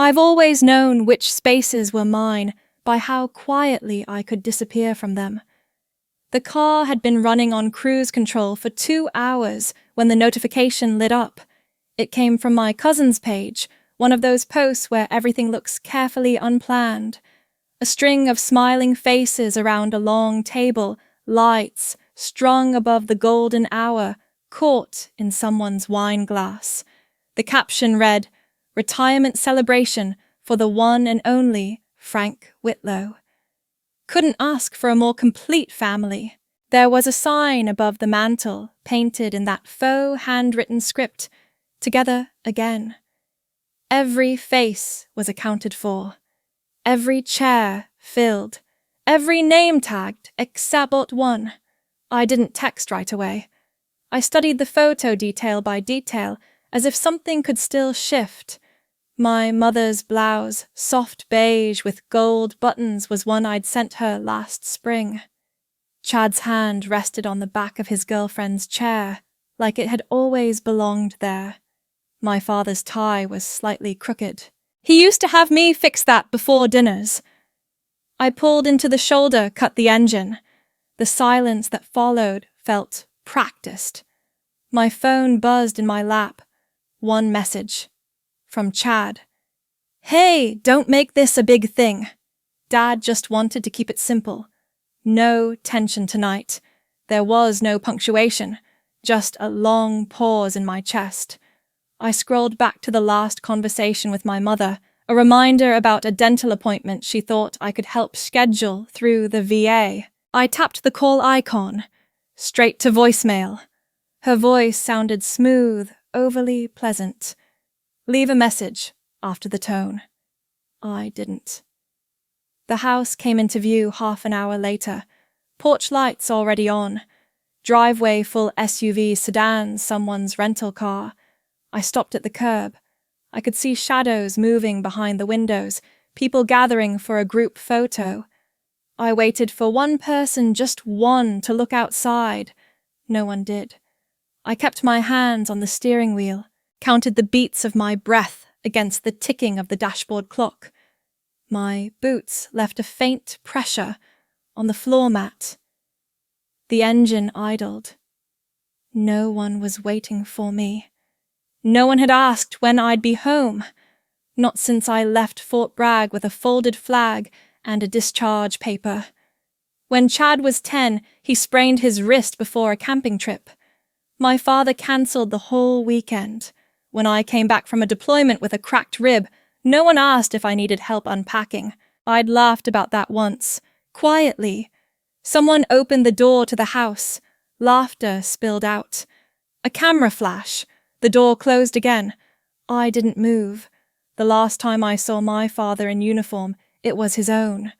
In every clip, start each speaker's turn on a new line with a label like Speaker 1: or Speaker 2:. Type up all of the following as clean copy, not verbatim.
Speaker 1: I've always known which spaces were mine by how quietly I could disappear from them. The car had been running on cruise control for 2 hours when the notification lit up. It came from my cousin's page, one of those posts where everything looks carefully unplanned. A string of smiling faces around a long table, lights strung above the golden hour, caught in someone's wine glass. The caption read, "Retirement celebration for the one and only Frank Whitlow." Couldn't ask for a more complete family. There was a sign above the mantel, painted in that faux handwritten script, "Together again." Every face was accounted for, every chair filled, every name tagged except but one. I didn't text right away. I studied the photo detail by detail, as if something could still shift. My mother's blouse, soft beige with gold buttons, was one I'd sent her last spring. Chad's hand rested on the back of his girlfriend's chair, like it had always belonged there. My father's tie was slightly crooked. He used to have me fix that before dinners. I pulled into the shoulder, cut the engine. The silence that followed felt practiced. My phone buzzed in my lap. One message. From Chad. "Hey, don't make this a big thing." Dad just wanted to keep it simple. No tension tonight. There was no punctuation, just a long pause in my chest. I scrolled back to the last conversation with my mother, a reminder about a dental appointment she thought I could help schedule through the VA. I tapped the call icon, straight to voicemail. Her voice sounded smooth, overly pleasant. "Leave a message," after the tone. I didn't. The house came into view half an hour later, porch lights already on, driveway full SUV sedans, someone's rental car. I stopped at the curb. I could see shadows moving behind the windows, people gathering for a group photo. I waited for one person, just one, to look outside. No one did. I kept my hands on the steering wheel, counted the beats of my breath against the ticking of the dashboard clock. My boots left a faint pressure on the floor mat. The engine idled. No one was waiting for me. No one had asked when I'd be home. Not since I left Fort Bragg with a folded flag and a discharge paper. When Chad was 10, he sprained his wrist before a camping trip. My father cancelled the whole weekend. When I came back from a deployment with a cracked rib, no one asked if I needed help unpacking. I'd laughed about that once, quietly. Someone opened the door to the house. Laughter spilled out. A camera flash. The door closed again. I didn't move. The last time I saw my father in uniform, it was his own.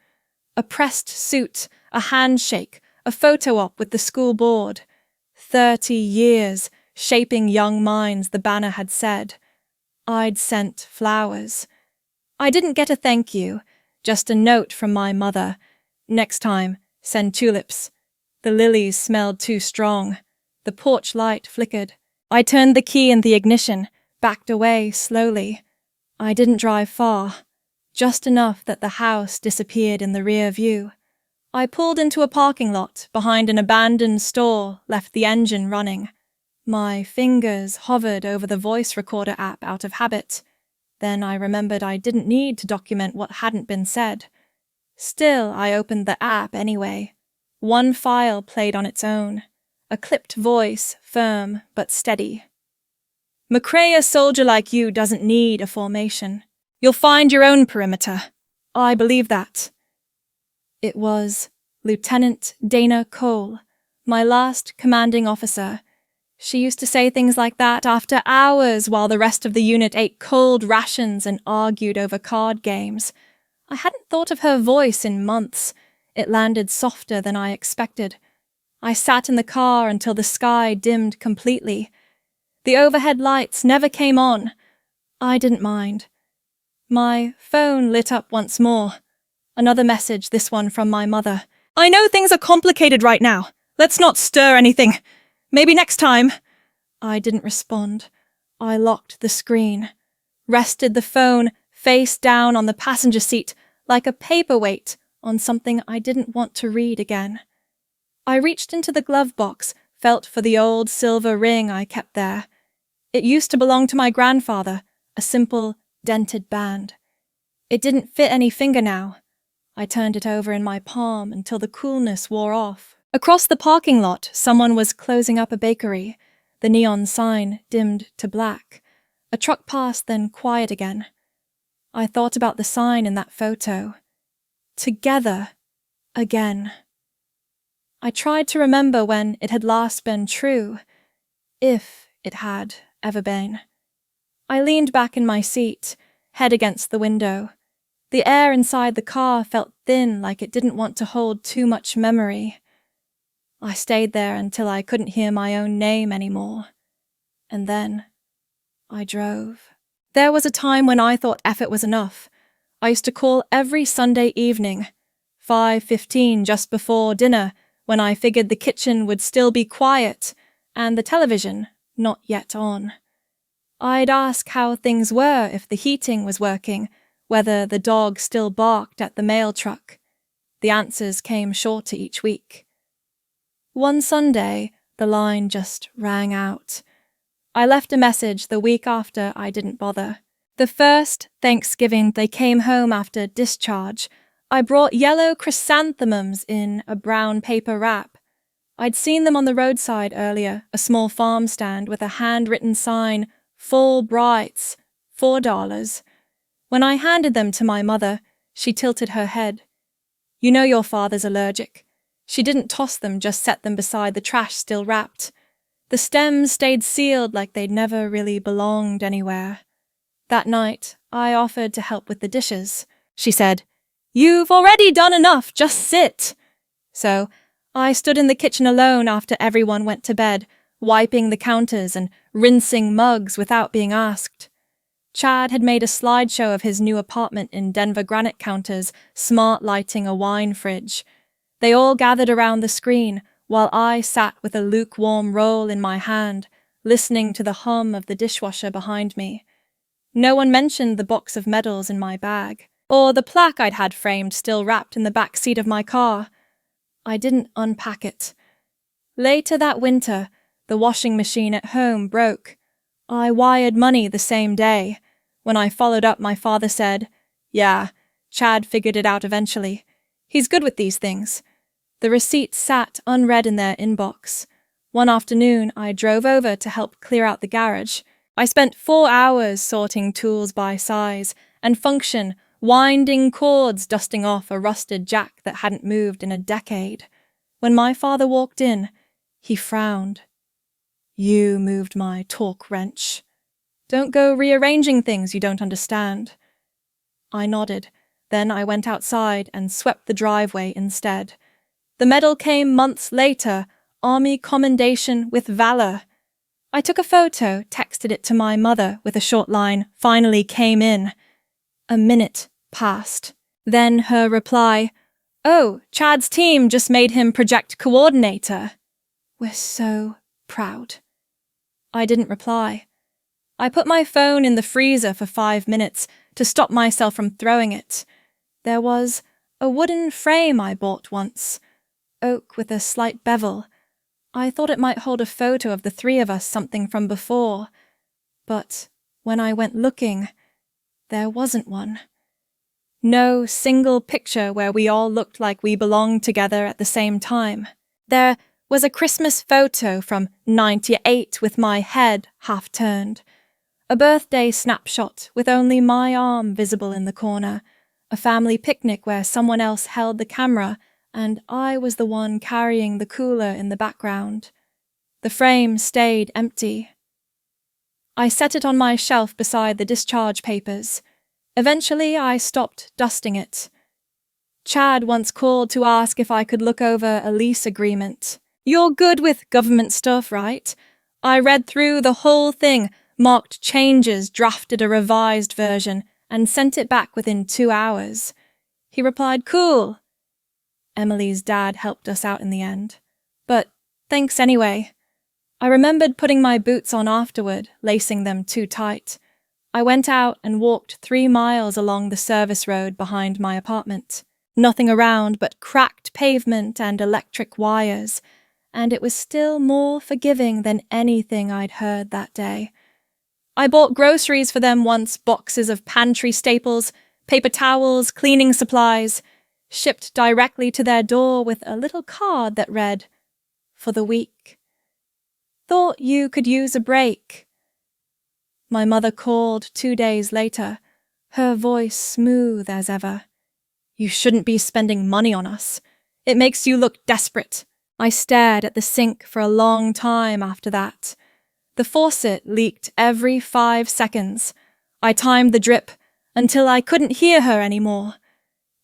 Speaker 1: A pressed suit, a handshake, a photo op with the school board. 30 years, shaping young minds, the banner had said. I'd sent flowers. I didn't get a thank you, just a note from my mother. Next time, send tulips. The lilies smelled too strong. The porch light flickered. I turned the key in the ignition, backed away slowly. I didn't drive far, just enough that the house disappeared in the rear view. I pulled into a parking lot behind an abandoned store, left the engine running. My fingers hovered over the voice recorder app out of habit. Then I remembered I didn't need to document what hadn't been said. Still, I opened the app anyway. One file played on its own. A clipped voice, firm but steady. "McCrae, a soldier like you doesn't need a formation. You'll find your own perimeter. I believe that." It was Lieutenant Dana Cole, my last commanding officer. She used to say things like that after hours while the rest of the unit ate cold rations and argued over card games. I hadn't thought of her voice in months. It landed softer than I expected. I sat in the car until the sky dimmed completely. The overhead lights never came on. I didn't mind. My phone lit up once more. Another message, this one from my mother. "I know things are complicated right now. Let's not stir anything. Maybe next time." I didn't respond. I locked the screen, rested the phone face down on the passenger seat like a paperweight on something I didn't want to read again. I reached into the glove box, felt for the old silver ring I kept there. It used to belong to my grandfather, a simple, dented band. It didn't fit any finger now. I turned it over in my palm until the coolness wore off. Across the parking lot, someone was closing up a bakery. The neon sign dimmed to black. A truck passed, then quiet again. I thought about the sign in that photo. Together. Again. I tried to remember when it had last been true, if it had ever been. I leaned back in my seat, head against the window. The air inside the car felt thin, like it didn't want to hold too much memory. I stayed there until I couldn't hear my own name anymore. And then I drove. There was a time when I thought effort was enough. I used to call every Sunday evening, 5:15 just before dinner, when I figured the kitchen would still be quiet and the television not yet on. I'd ask how things were, if the heating was working, whether the dog still barked at the mail truck. The answers came shorter each week. One Sunday, the line just rang out. I left a message the week after I didn't bother. The first Thanksgiving they came home after discharge, I brought yellow chrysanthemums in a brown paper wrap. I'd seen them on the roadside earlier, a small farm stand with a handwritten sign, "Full Brights, $4. When I handed them to my mother, she tilted her head. "You know your father's allergic." She didn't toss them, just set them beside the trash still wrapped. The stems stayed sealed like they'd never really belonged anywhere. That night, I offered to help with the dishes. She said, "You've already done enough, just sit." So I stood in the kitchen alone after everyone went to bed, wiping the counters and rinsing mugs without being asked. Chad had made a slideshow of his new apartment in Denver granite counters, smart lighting a wine fridge. They all gathered around the screen, while I sat with a lukewarm roll in my hand, listening to the hum of the dishwasher behind me. No one mentioned the box of medals in my bag, or the plaque I'd had framed still wrapped in the back seat of my car. I didn't unpack it. Later that winter, the washing machine at home broke. I wired money the same day. When I followed up, my father said, "Yeah, Chad figured it out eventually. He's good with these things." The receipts sat unread in their inbox. One afternoon, I drove over to help clear out the garage. I spent 4 hours sorting tools by size and function, winding cords, dusting off a rusted jack that hadn't moved in a decade. When my father walked in, he frowned. "You moved my torque wrench. Don't go rearranging things you don't understand." I nodded. Then I went outside and swept the driveway instead. The medal came months later, Army Commendation with Valor. I took a photo, texted it to my mother with a short line, "Finally came in." A minute passed. Then her reply, "Oh, Chad's team just made him project coordinator. We're so proud." I didn't reply. I put my phone in the freezer for 5 minutes to stop myself from throwing it. There was a wooden frame I bought once, oak with a slight bevel. I thought it might hold a photo of the three of us, something from before. But when I went looking, there wasn't one. No single picture where we all looked like we belonged together at the same time. There was a Christmas photo from '98 with my head half turned. A birthday snapshot with only my arm visible in the corner. A family picnic where someone else held the camera and I was the one carrying the cooler in the background. The frame stayed empty. I set it on my shelf beside the discharge papers. Eventually, I stopped dusting it. Chad once called to ask if I could look over a lease agreement. "You're good with government stuff, right?" I read through the whole thing, marked changes, drafted a revised version, and sent it back within 2 hours. He replied, "Cool." Emily's dad helped us out in the end. But thanks anyway. I remembered putting my boots on afterward, lacing them too tight. I went out and walked 3 miles along the service road behind my apartment. Nothing around but cracked pavement and electric wires, and it was still more forgiving than anything I'd heard that day. I bought groceries for them once, boxes of pantry staples, paper towels, cleaning supplies, shipped directly to their door with a little card that read, "For the week. Thought you could use a break." My mother called 2 days later, her voice smooth as ever. "You shouldn't be spending money on us. It makes you look desperate." I stared at the sink for a long time after that. The faucet leaked every 5 seconds. I timed the drip until I couldn't hear her anymore.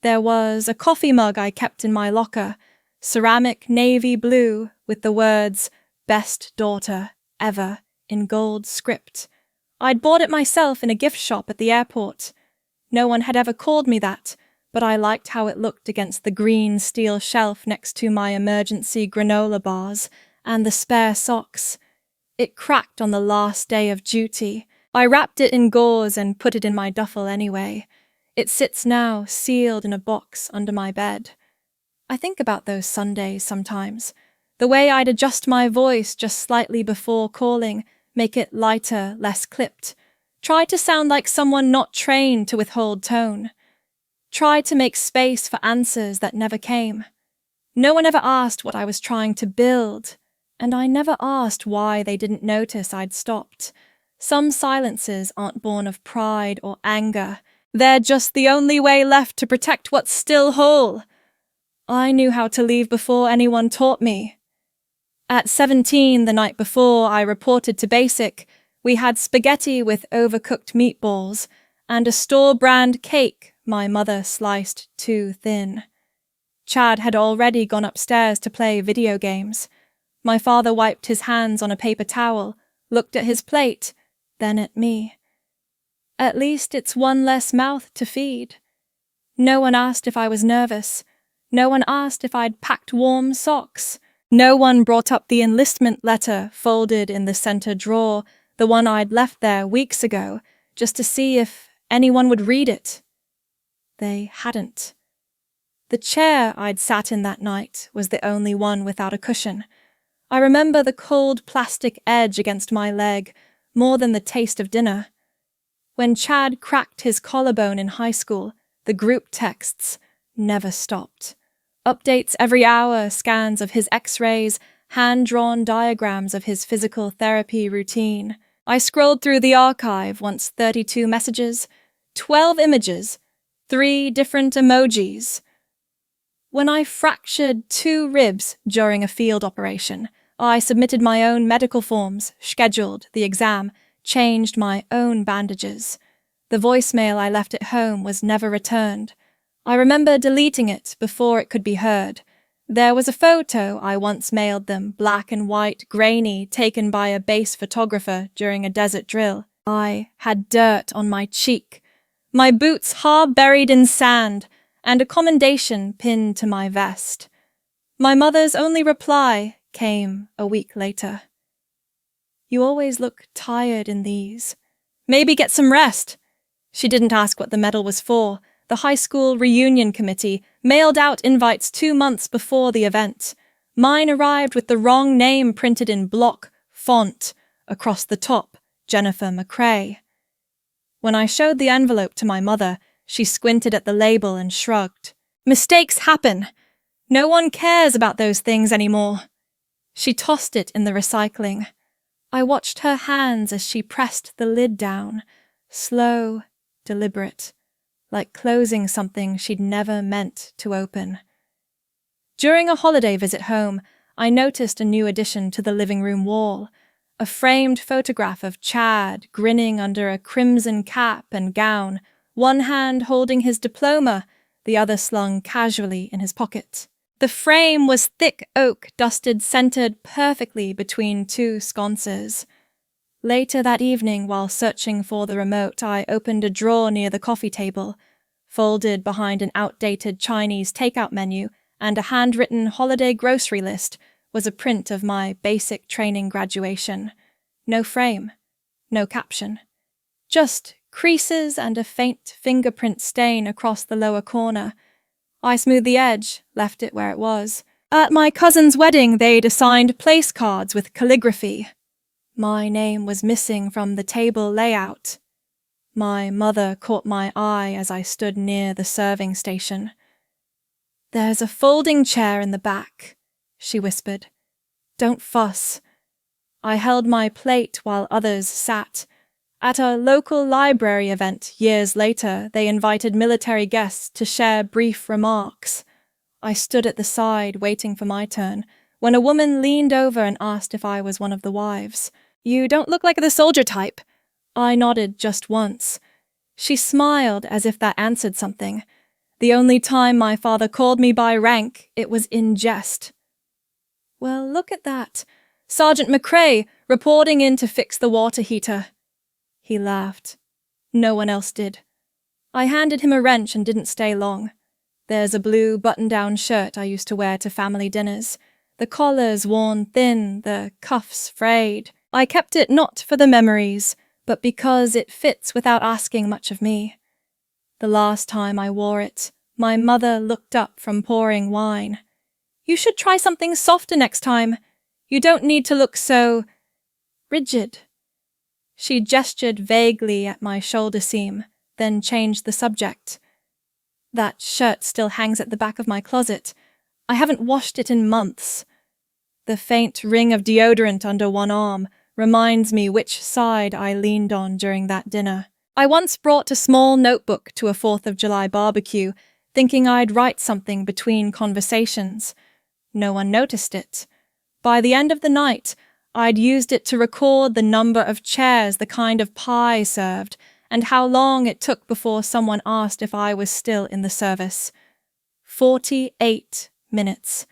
Speaker 1: There was a coffee mug I kept in my locker, ceramic navy blue with the words, "Best daughter ever," in gold script. I'd bought it myself in a gift shop at the airport. No one had ever called me that, but I liked how it looked against the green steel shelf next to my emergency granola bars and the spare socks. It cracked on the last day of duty. I wrapped it in gauze and put it in my duffel anyway. It sits now, sealed in a box under my bed. I think about those Sundays sometimes. The way I'd adjust my voice just slightly before calling, make it lighter, less clipped. Try to sound like someone not trained to withhold tone. Try to make space for answers that never came. No one ever asked what I was trying to build, and I never asked why they didn't notice I'd stopped. Some silences aren't born of pride or anger. They're just the only way left to protect what's still whole. I knew how to leave before anyone taught me. At 17, the night before I reported to Basic, we had spaghetti with overcooked meatballs and a store-brand cake my mother sliced too thin. Chad had already gone upstairs to play video games. My father wiped his hands on a paper towel, looked at his plate, then at me. At least it's one less mouth to feed. No one asked if I was nervous. No one asked if I'd packed warm socks. No one brought up the enlistment letter folded in the center drawer, the one I'd left there weeks ago, just to see if anyone would read it. They hadn't. The chair I'd sat in that night was the only one without a cushion. I remember the cold plastic edge against my leg more than the taste of dinner. When Chad cracked his collarbone in high school, the group texts never stopped. Updates every hour, scans of his x-rays, hand-drawn diagrams of his physical therapy routine. I scrolled through the archive, once 32 messages, 12 images, 3 different emojis. When I fractured 2 ribs during a field operation, I submitted my own medical forms, scheduled the exam, changed my own bandages. The voicemail I left at home was never returned. I remember deleting it before it could be heard. There was a photo I once mailed them, black and white, grainy, taken by a base photographer during a desert drill. I had dirt on my cheek, my boots half buried in sand, and a commendation pinned to my vest. My mother's only reply came a week later. "You always look tired in these. Maybe get some rest." She didn't ask what the medal was for. The high school reunion committee mailed out invites 2 months before the event. Mine arrived with the wrong name printed in block font across the top, Jennifer McCrae. When I showed the envelope to my mother, she squinted at the label and shrugged. "Mistakes happen. No one cares about those things anymore." She tossed it in the recycling. I watched her hands as she pressed the lid down, slow, deliberate, like closing something she'd never meant to open. During a holiday visit home, I noticed a new addition to the living room wall, a framed photograph of Chad grinning under a crimson cap and gown, one hand holding his diploma, the other slung casually in his pocket. The frame was thick oak dusted centered perfectly between 2 sconces. Later that evening, while searching for the remote, I opened a drawer near the coffee table. Folded behind an outdated Chinese takeout menu and a handwritten holiday grocery list was a print of my basic training graduation. No frame, no caption. Just creases and a faint fingerprint stain across the lower corner. I smoothed the edge, left it where it was. At my cousin's wedding, they'd assigned place cards with calligraphy. My name was missing from the table layout. My mother caught my eye as I stood near the serving station. "There's a folding chair in the back," she whispered. "Don't fuss." I held my plate while others sat. At a local library event years later, they invited military guests to share brief remarks. I stood at the side waiting for my turn, when a woman leaned over and asked if I was one of the wives. "You don't look like the soldier type." I nodded just once. She smiled as if that answered something. The only time my father called me by rank, it was in jest. "Well, look at that. Sergeant McCrae, reporting in to fix the water heater." He laughed. No one else did. I handed him a wrench and didn't stay long. There's a blue button-down shirt I used to wear to family dinners. The collar's worn thin, the cuffs frayed. I kept it not for the memories, but because it fits without asking much of me. The last time I wore it, my mother looked up from pouring wine. "You should try something softer next time. You don't need to look so rigid." She gestured vaguely at my shoulder seam, then changed the subject. "That shirt still hangs at the back of my closet. I haven't washed it in months." The faint ring of deodorant under one arm reminds me which side I leaned on during that dinner. I once brought a small notebook to a 4th of July barbecue, thinking I'd write something between conversations. No one noticed it. By the end of the night, I'd used it to record the number of chairs the kind of pie served, and how long it took before someone asked if I was still in the service. 48 minutes.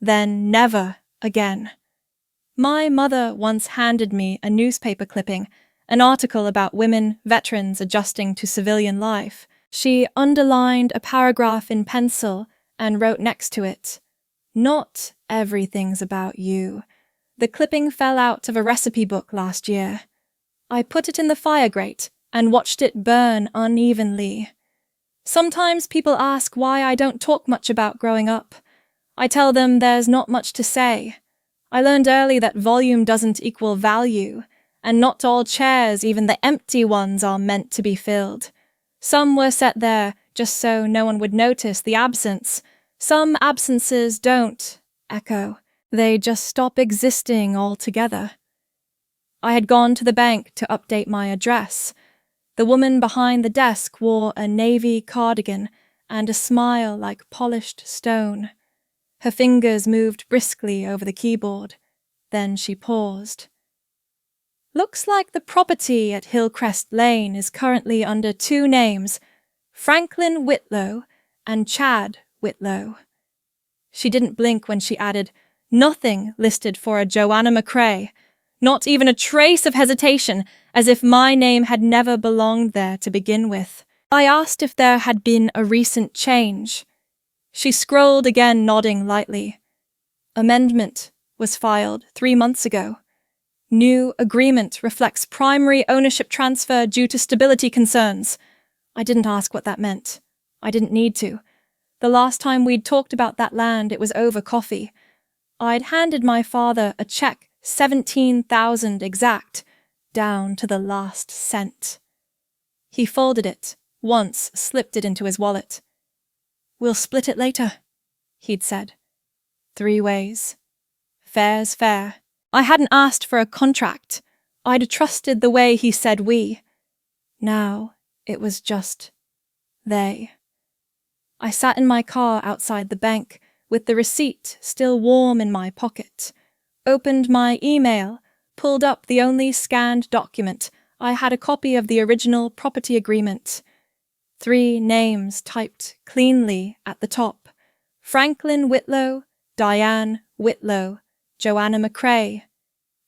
Speaker 1: Then never again. My mother once handed me a newspaper clipping, an article about women veterans adjusting to civilian life. She underlined a paragraph in pencil and wrote next to it, "Not everything's about you." The clipping fell out of a recipe book last year. I put it in the fire grate and watched it burn unevenly. Sometimes people ask why I don't talk much about growing up. I tell them there's not much to say. I learned early that volume doesn't equal value, and not all chairs, even the empty ones, are meant to be filled. Some were set there just so no one would notice the absence. Some absences don't echo. They just stop existing altogether. I had gone to the bank to update my address. The woman behind the desk wore a navy cardigan and a smile like polished stone. Her fingers moved briskly over the keyboard. Then she paused. "Looks like the property at Hillcrest Lane is currently under 2 names, Franklin Whitlow and Chad Whitlow." She didn't blink when she added, "Nothing listed for a Joanna McCrae. Not even a trace of hesitation, as if my name had never belonged there to begin with." I asked if there had been a recent change. She scrolled again, nodding lightly. "Amendment was filed 3 months ago. New agreement reflects primary ownership transfer due to stability concerns." I didn't ask what that meant. I didn't need to. The last time we'd talked about that land, it was over coffee. I'd handed my father a check, 17,000 exact, down to the last cent. He folded it, once slipped it into his wallet. "We'll split it later," he'd said. 3 ways. Fair's fair. I hadn't asked for a contract. I'd trusted the way he said we. Now it was just they. I sat in my car outside the bank, with the receipt still warm in my pocket, opened my email, pulled up the only scanned document. I had a copy of the original property agreement. 3 names typed cleanly at the top. Franklin Whitlow, Diane Whitlow, Joanna McCrae.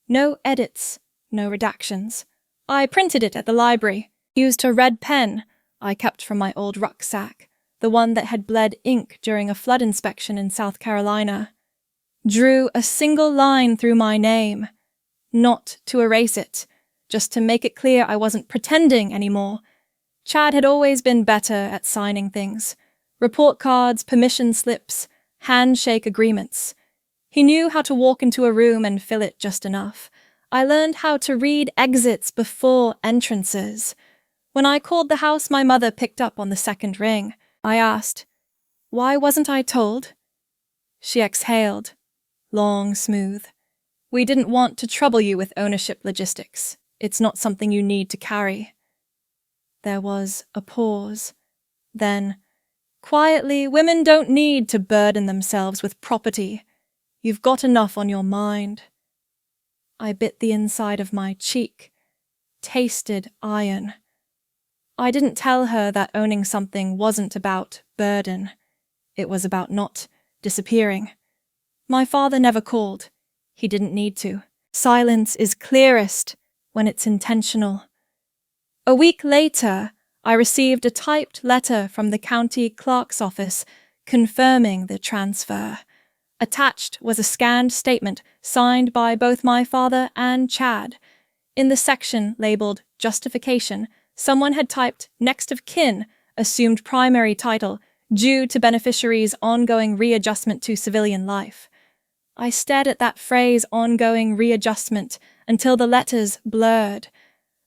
Speaker 1: No edits, no redactions. I printed it at the library, used a red pen I kept from my old rucksack, the one that had bled ink during a flood inspection in South Carolina. Drew a single line through my name, not to erase it, just to make it clear I wasn't pretending anymore, Chad had always been better at signing things. Report cards, permission slips, handshake agreements. He knew how to walk into a room and fill it just enough. I learned how to read exits before entrances. When I called the house my mother picked up on the second ring, I asked, "Why wasn't I told?" She exhaled, long, smooth. "We didn't want to trouble you with ownership logistics. It's not something you need to carry." There was a pause. Then, "Quietly, women don't need to burden themselves with property. You've got enough on your mind." I bit the inside of my cheek, tasted iron. I didn't tell her that owning something wasn't about burden. It was about not disappearing. My father never called. He didn't need to. Silence is clearest when it's intentional. A week later, I received a typed letter from the county clerk's office confirming the transfer. Attached was a scanned statement signed by both my father and Chad. In the section labeled Justification, someone had typed next of kin, assumed primary title, due to beneficiary's ongoing readjustment to civilian life. I stared at that phrase ongoing readjustment until the letters blurred,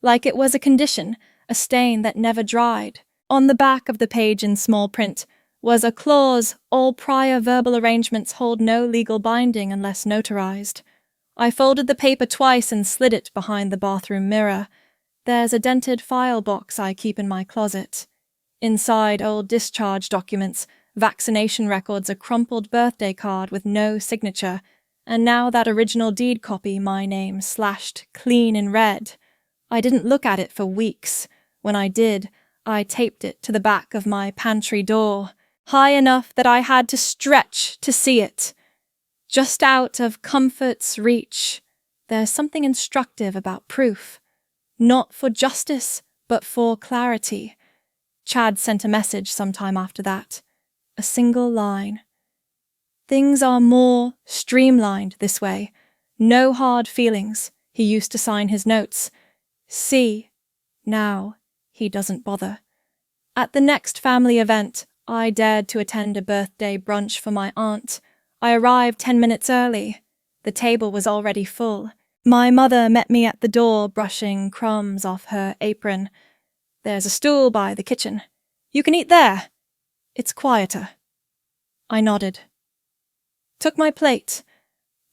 Speaker 1: like it was a condition, a stain that never dried. On the back of the page in small print was a clause, all prior verbal arrangements hold no legal binding unless notarized. I folded the paper twice and slid it behind the bathroom mirror. There's a dented file box I keep in my closet. Inside old discharge documents, vaccination records, a crumpled birthday card with no signature, and now that original deed copy, my name slashed clean in red. I didn't look at it for weeks. When I did, I taped it to the back of my pantry door, high enough that I had to stretch to see it. Just out of comfort's reach, there's something instructive about proof. Not for justice, but for clarity. Chad sent a message sometime after that. A single line. "Things are more streamlined this way. No hard feelings." He used to sign his notes. "See, now, he doesn't bother." At the next family event, I dared to attend a birthday brunch for my aunt. I arrived 10 minutes early. The table was already full. My mother met me at the door, brushing crumbs off her apron. "There's a stool by the kitchen. You can eat there. It's quieter." I nodded. Took my plate,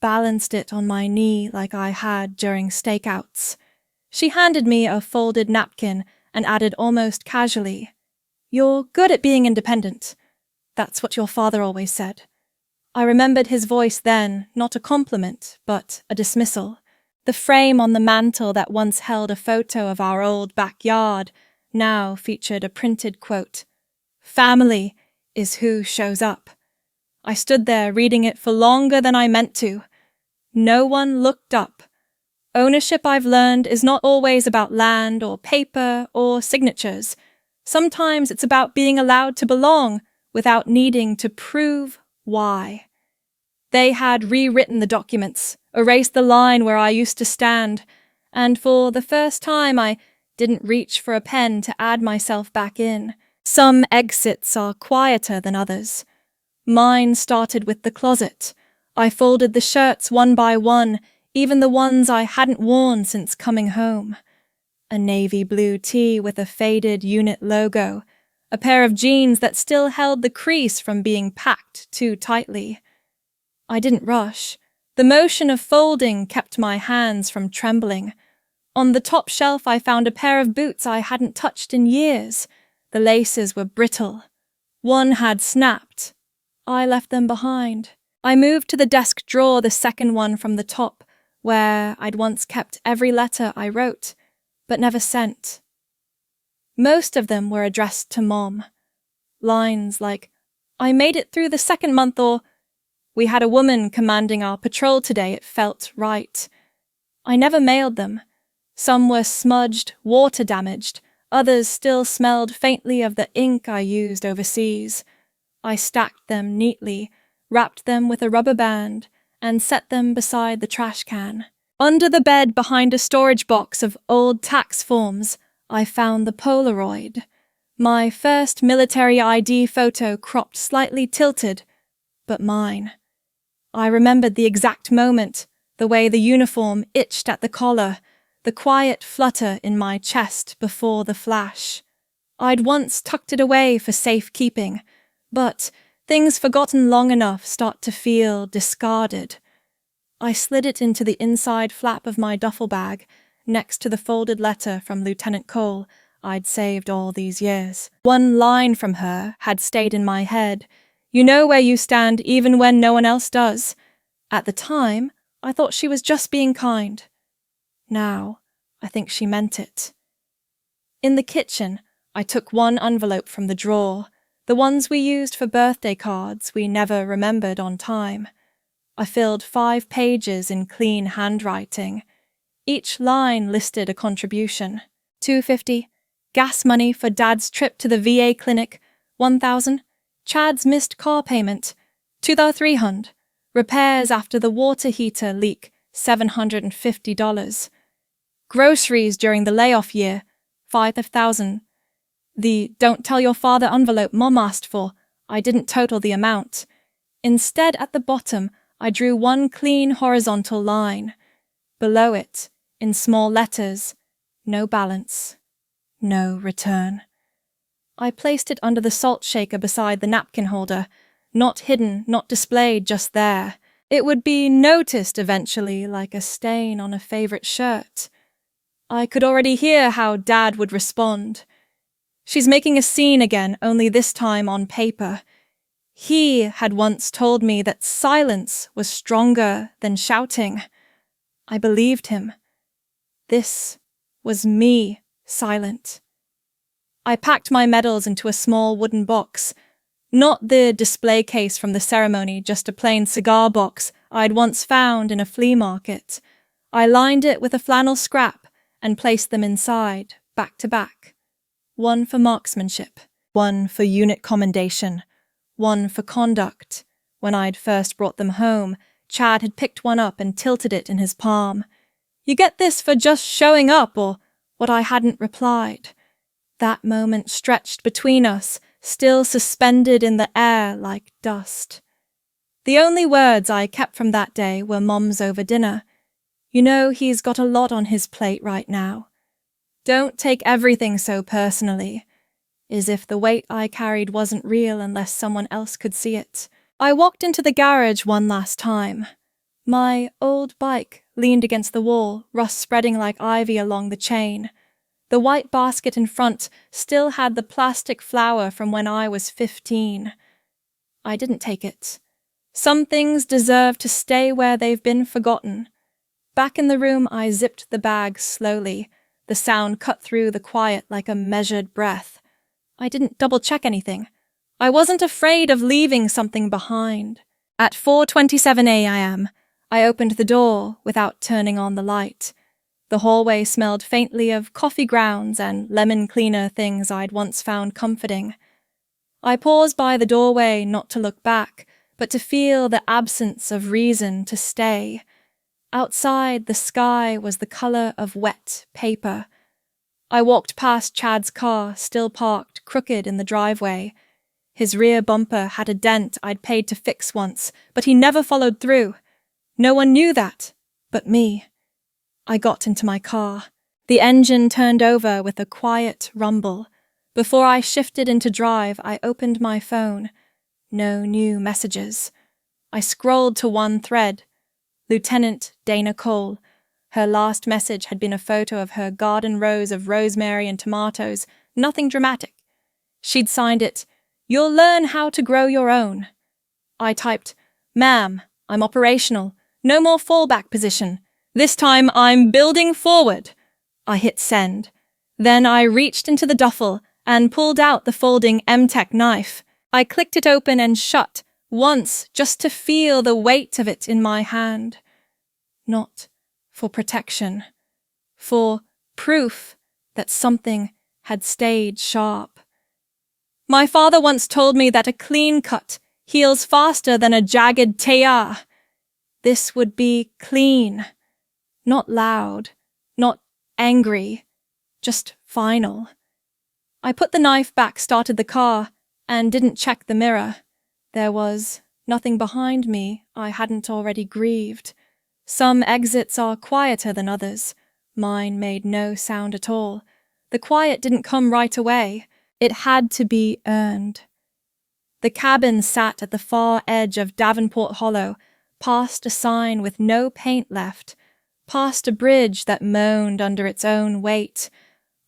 Speaker 1: balanced it on my knee like I had during stakeouts. She handed me a folded napkin and added almost casually, "You're good at being independent. That's what your father always said." I remembered his voice then, not a compliment, but a dismissal. The frame on the mantel that once held a photo of our old backyard now featured a printed quote, "Family is who shows up." I stood there reading it for longer than I meant to. No one looked up. Ownership, I've learned, is not always about land or paper or signatures. Sometimes it's about being allowed to belong without needing to prove why. They had rewritten the documents, erased the line where I used to stand, and for the first time I didn't reach for a pen to add myself back in. Some exits are quieter than others. Mine started with the closet. I folded the shirts one by one, even the ones I hadn't worn since coming home. A navy blue tee with a faded unit logo, a pair of jeans that still held the crease from being packed too tightly. I didn't rush. The motion of folding kept my hands from trembling. On the top shelf I found a pair of boots I hadn't touched in years. The laces were brittle. One had snapped. I left them behind. I moved to the desk drawer, the second one from the top, where I'd once kept every letter I wrote, but never sent. Most of them were addressed to Mom. Lines like, "I made it through the second month," or "We had a woman commanding our patrol today, it felt right." I never mailed them. Some were smudged, water-damaged. Others still smelled faintly of the ink I used overseas. I stacked them neatly, wrapped them with a rubber band, and set them beside the trash can. Under the bed behind a storage box of old tax forms, I found the Polaroid. My first military ID photo cropped slightly tilted, but mine. I remembered the exact moment, the way the uniform itched at the collar, the quiet flutter in my chest before the flash. I'd once tucked it away for safekeeping, but things forgotten long enough start to feel discarded. I slid it into the inside flap of my duffel bag, next to the folded letter from Lieutenant Cole I'd saved all these years. One line from her had stayed in my head. You know where you stand even when no one else does. At the time, I thought she was just being kind. Now, I think she meant it. In the kitchen, I took one envelope from the drawer, the ones we used for birthday cards we never remembered on time. I filled 5 pages in clean handwriting. Each line listed a contribution. $250, gas money for Dad's trip to the VA clinic, $1,000, Chad's missed car payment, $2,300, repairs after the water heater leak, $750, groceries during the layoff year, $5,000. The don't tell your father envelope Mom asked for, I didn't total the amount. Instead, at the bottom, I drew one clean horizontal line. Below it, in small letters, no balance, no return. I placed it under the salt shaker beside the napkin holder, not hidden, not displayed, just there. It would be noticed eventually, like a stain on a favorite shirt. I could already hear how Dad would respond. She's making a scene again, only this time on paper. He had once told me that silence was stronger than shouting. I believed him. This was me, silent. I packed my medals into a small wooden box. Not the display case from the ceremony, just a plain cigar box I'd once found in a flea market. I lined it with a flannel scrap and placed them inside, back to back. One for marksmanship, one for unit commendation, one for conduct. When I'd first brought them home, Chad had picked one up and tilted it in his palm. You get this for just showing up, or what I hadn't replied. That moment stretched between us, still suspended in the air like dust. The only words I kept from that day were Mom's over dinner. You know he's got a lot on his plate right now. Don't take everything so personally, as if the weight I carried wasn't real unless someone else could see it. I walked into the garage one last time. My old bike leaned against the wall, rust spreading like ivy along the chain. The white basket in front still had the plastic flower from when I was 15. I didn't take it. Some things deserve to stay where they've been forgotten. Back in the room, I zipped the bag slowly. The sound cut through the quiet like a measured breath. I didn't double-check anything. I wasn't afraid of leaving something behind. At 4:27 a.m., I opened the door without turning on the light. The hallway smelled faintly of coffee grounds and lemon cleaner things I'd once found comforting. I paused by the doorway not to look back, but to feel the absence of reason to stay. Outside, the sky was the color of wet paper. I walked past Chad's car, still parked crooked in the driveway. His rear bumper had a dent I'd paid to fix once, but he never followed through. No one knew that, but me. I got into my car. The engine turned over with a quiet rumble. Before I shifted into drive, I opened my phone. No new messages. I scrolled to one thread. Lieutenant Dana Cole. Her last message had been a photo of her garden rows of rosemary and tomatoes, nothing dramatic. She'd signed it, "You'll learn how to grow your own." I typed, "Ma'am, I'm operational. No more fallback position. This time I'm building forward." I hit send. Then I reached into the duffel and pulled out the folding M-Tech knife. I clicked it open and shut, once just to feel the weight of it in my hand. Not for protection. For proof that something had stayed sharp. My father once told me that a clean cut heals faster than a jagged tear. This would be clean. Not loud, not angry, just final. I put the knife back, started the car, and didn't check the mirror. There was nothing behind me I hadn't already grieved. Some exits are quieter than others. Mine made no sound at all. The quiet didn't come right away. It had to be earned. The cabin sat at the far edge of Davenport Hollow, past a sign with no paint left, past a bridge that moaned under its own weight.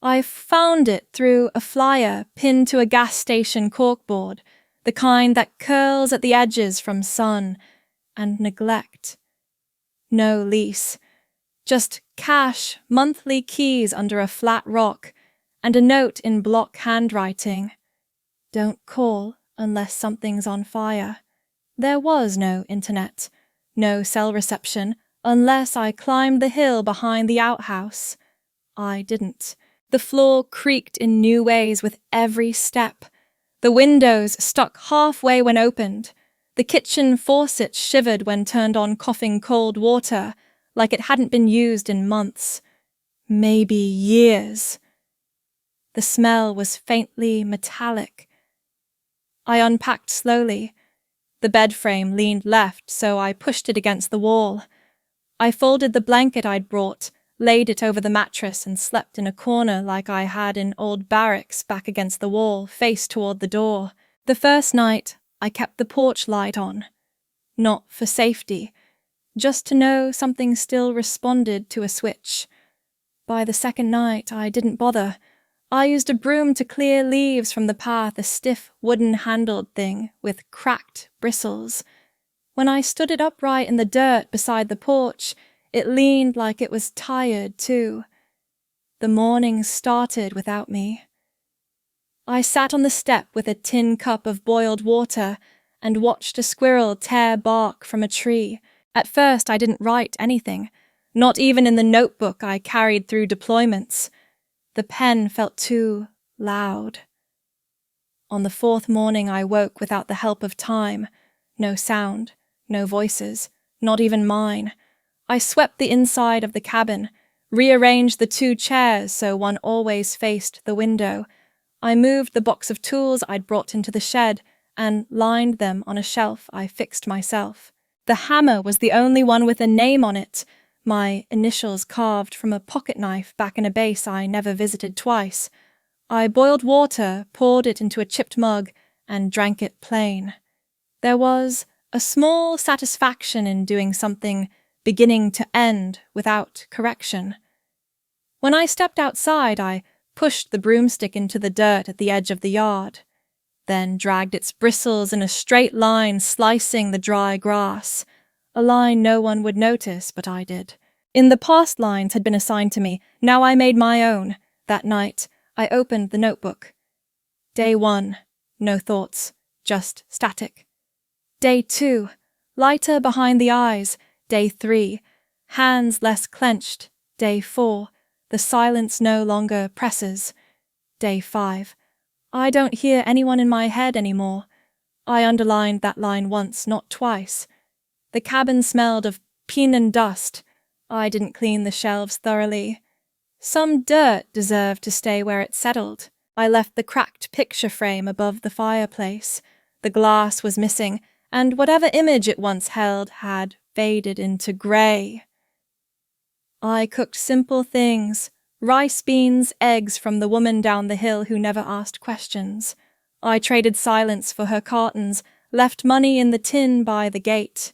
Speaker 1: I found it through a flyer pinned to a gas station corkboard, the kind that curls at the edges from sun and neglect. No lease, just cash monthly keys under a flat rock, and a note in block handwriting. Don't call unless something's on fire. There was no internet, no cell reception, unless I climbed the hill behind the outhouse. I didn't. The floor creaked in new ways with every step. The windows stuck halfway when opened. The kitchen faucet shivered when turned on, coughing cold water, like it hadn't been used in months, maybe years. The smell was faintly metallic. I unpacked slowly. The bed frame leaned left, so I pushed it against the wall. I folded the blanket I'd brought, laid it over the mattress, and slept in a corner like I had in old barracks, back against the wall, face toward the door. The first night, I kept the porch light on. Not for safety, just to know something still responded to a switch. By the second night, I didn't bother. I used a broom to clear leaves from the path, a stiff wooden-handled thing with cracked bristles. When I stood it upright in the dirt beside the porch, it leaned like it was tired, too. The morning started without me. I sat on the step with a tin cup of boiled water and watched a squirrel tear bark from a tree. At first, I didn't write anything, not even in the notebook I carried through deployments. The pen felt too loud. On the fourth morning, I woke without the help of time. No sound, no voices, not even mine. I swept the inside of the cabin, rearranged the 2 chairs so one always faced the window. I moved the box of tools I'd brought into the shed and lined them on a shelf I fixed myself. The hammer was the only one with a name on it, my initials carved from a pocket knife back in a base I never visited twice. I boiled water, poured it into a chipped mug, and drank it plain. There was a small satisfaction in doing something beginning to end without correction. When I stepped outside, I pushed the broomstick into the dirt at the edge of the yard, then dragged its bristles in a straight line, slicing the dry grass, a line no one would notice, but I did. In the past, lines had been assigned to me. Now I made my own. That night, I opened the notebook. Day 1, no thoughts, just static. Day 2, lighter behind the eyes. Day 3, hands less clenched. Day 4, the silence no longer presses. Day 5, I don't hear anyone in my head anymore. I underlined that line once, not twice. The cabin smelled of pine and dust. I didn't clean the shelves thoroughly. Some dirt deserved to stay where it settled. I left the cracked picture frame above the fireplace. The glass was missing, and whatever image it once held had faded into grey. I cooked simple things, rice, beans, eggs from the woman down the hill who never asked questions. I traded silence for her cartons, left money in the tin by the gate.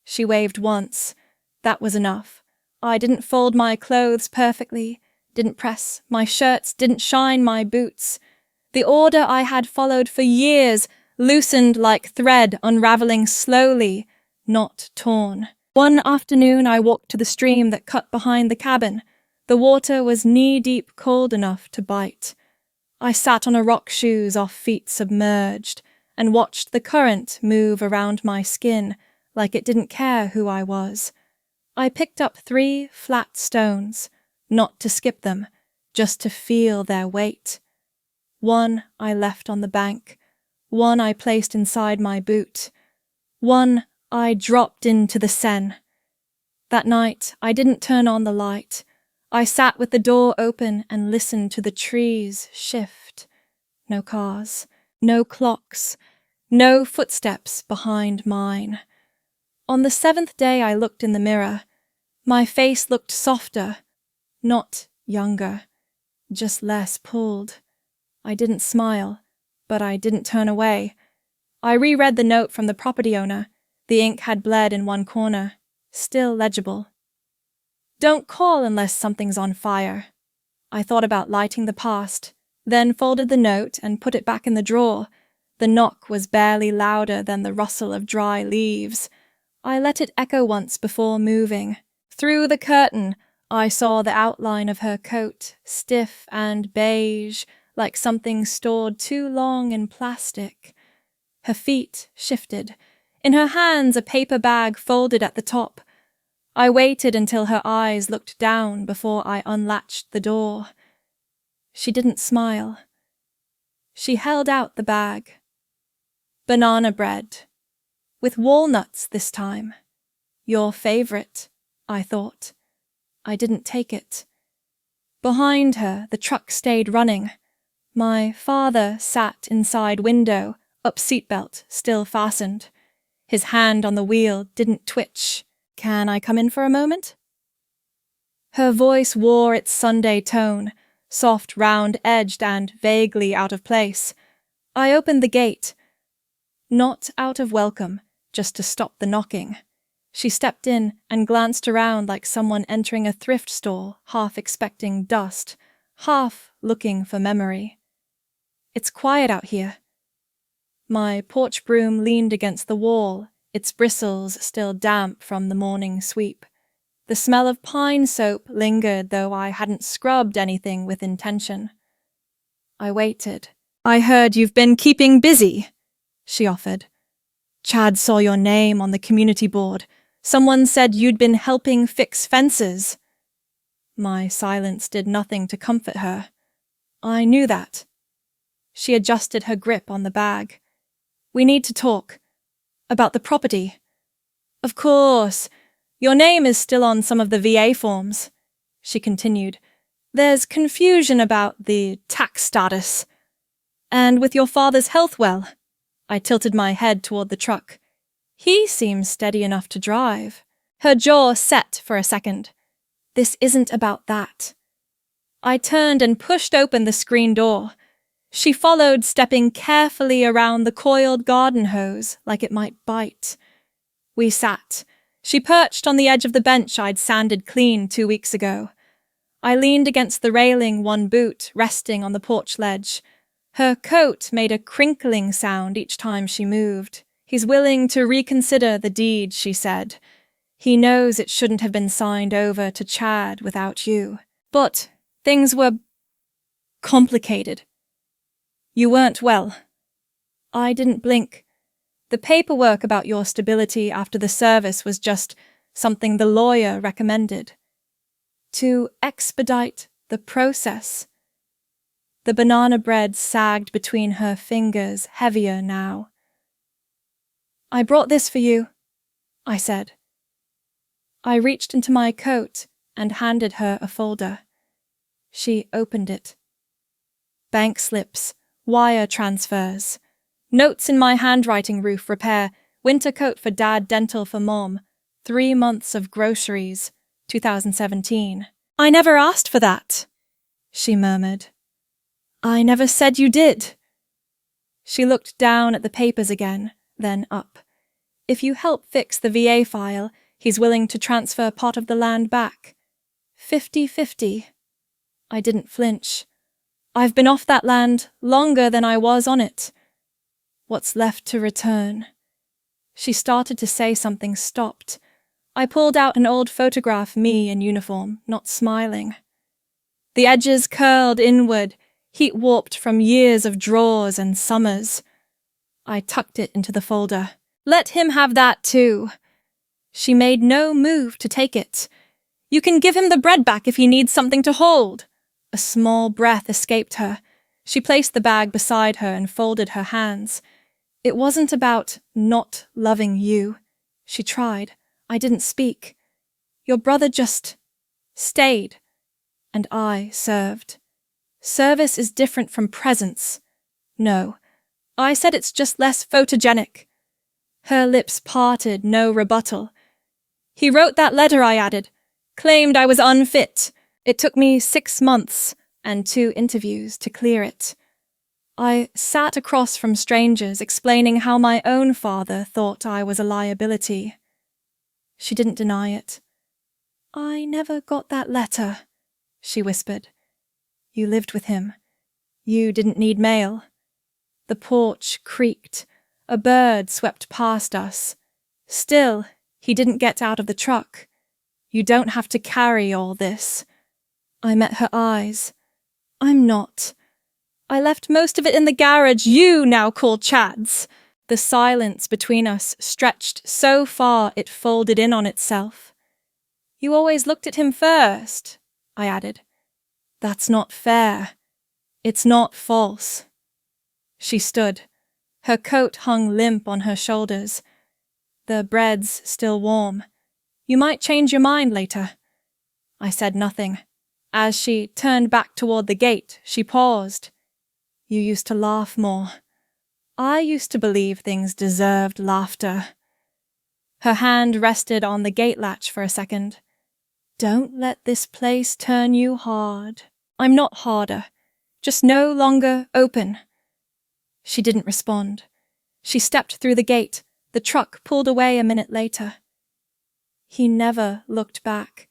Speaker 1: She waved once. That was enough. I didn't fold my clothes perfectly, didn't press my shirts, didn't shine my boots. The order I had followed for years loosened like thread, unraveling slowly, not torn. One afternoon I walked to the stream that cut behind the cabin. The water was knee-deep cold enough to bite. I sat on a rock, shoes off, feet submerged, and watched the current move around my skin like it didn't care who I was. I picked up 3 flat stones, not to skip them, just to feel their weight. One I left on the bank, one I placed inside my boot, one I dropped into the Seine. That night I didn't turn on the light. I sat with the door open and listened to the trees shift. No cars, no clocks, no footsteps behind mine. On the 7th day I looked in the mirror. My face looked softer, not younger, just less pulled. I didn't smile, but I didn't turn away. I reread the note from the property owner. The ink had bled in one corner, still legible. Don't call unless something's on fire. I thought about lighting the past, then folded the note and put it back in the drawer. The knock was barely louder than the rustle of dry leaves. I let it echo once before moving. Through the curtain, I saw the outline of her coat, stiff and beige, like something stored too long in plastic. Her feet shifted. In her hands, a paper bag folded at the top. I waited until her eyes looked down before I unlatched the door. She didn't smile. She held out the bag. Banana bread. With walnuts this time. Your favorite, I thought. I didn't take it. Behind her, the truck stayed running. My father sat inside window, up seatbelt still fastened. His hand on the wheel didn't twitch. Can I come in for a moment? Her voice wore its Sunday tone, soft, round-edged and vaguely out of place. I opened the gate. Not out of welcome, just to stop the knocking. She stepped in and glanced around like someone entering a thrift store, half expecting dust, half looking for memory. It's quiet out here. My porch broom leaned against the wall, its bristles still damp from the morning sweep. The smell of pine soap lingered, though I hadn't scrubbed anything with intention. I waited. I heard you've been keeping busy, she offered. Chad saw your name on the community board. Someone said you'd been helping fix fences. My silence did nothing to comfort her. I knew that. She adjusted her grip on the bag. We need to talk. About the property. Of course. Your name is still on some of the VA forms, she continued. There's confusion about the tax status. And with your father's health, well. I tilted my head toward the truck. He seems steady enough to drive. Her jaw set for a second. This isn't about that. I turned and pushed open the screen door. She followed, stepping carefully around the coiled garden hose like it might bite. We sat. She perched on the edge of the bench I'd sanded clean 2 weeks ago. I leaned against the railing, one boot resting on the porch ledge. Her coat made a crinkling sound each time she moved. He's willing to reconsider the deed, she said. He knows it shouldn't have been signed over to Chad without you. But things were complicated. You weren't well. I didn't blink. The paperwork about your stability after the service was just something the lawyer recommended. To expedite the process. The banana bread sagged between her fingers, heavier now. I brought this for you, I said. I reached into my coat and handed her a folder. She opened it. Bank slips, wire transfers, notes in my handwriting, roof repair, winter coat for Dad, dental for Mom, 3 months of groceries, 2017. I never asked for that, she murmured. I never said you did. She looked down at the papers again, then up. If you help fix the VA file, he's willing to transfer part of the land back. 50-50. I didn't flinch. I've been off that land longer than I was on it. What's left to return? She started to say something, stopped. I pulled out an old photograph, me in uniform, not smiling. The edges curled inward, heat warped from years of drawers and summers. I tucked it into the folder. Let him have that too. She made no move to take it. You can give him the bread back if he needs something to hold. A small breath escaped her. She placed the bag beside her and folded her hands. It wasn't about not loving you. She tried. I didn't speak. Your brother just stayed. And I served. Service is different from presence. No, I said it's just less photogenic. Her lips parted, no rebuttal. He wrote that letter, I added. Claimed I was unfit. It took me 6 months and 2 interviews to clear it. I sat across from strangers explaining how my own father thought I was a liability. She didn't deny it. I never got that letter, she whispered. You lived with him. You didn't need mail. The porch creaked. A bird swept past us. Still, he didn't get out of the truck. You don't have to carry all this. I met her eyes. I'm not. I left most of it in the garage you now call Chad's. The silence between us stretched so far it folded in on itself. You always looked at him first, I added. That's not fair. It's not false. She stood. Her coat hung limp on her shoulders. The bread's still warm. You might change your mind later. I said nothing. As she turned back toward the gate, she paused. You used to laugh more. I used to believe things deserved laughter. Her hand rested on the gate latch for a second. Don't let this place turn you hard. I'm not harder, just no longer open. She didn't respond. She stepped through the gate. The truck pulled away a minute later. He never looked back.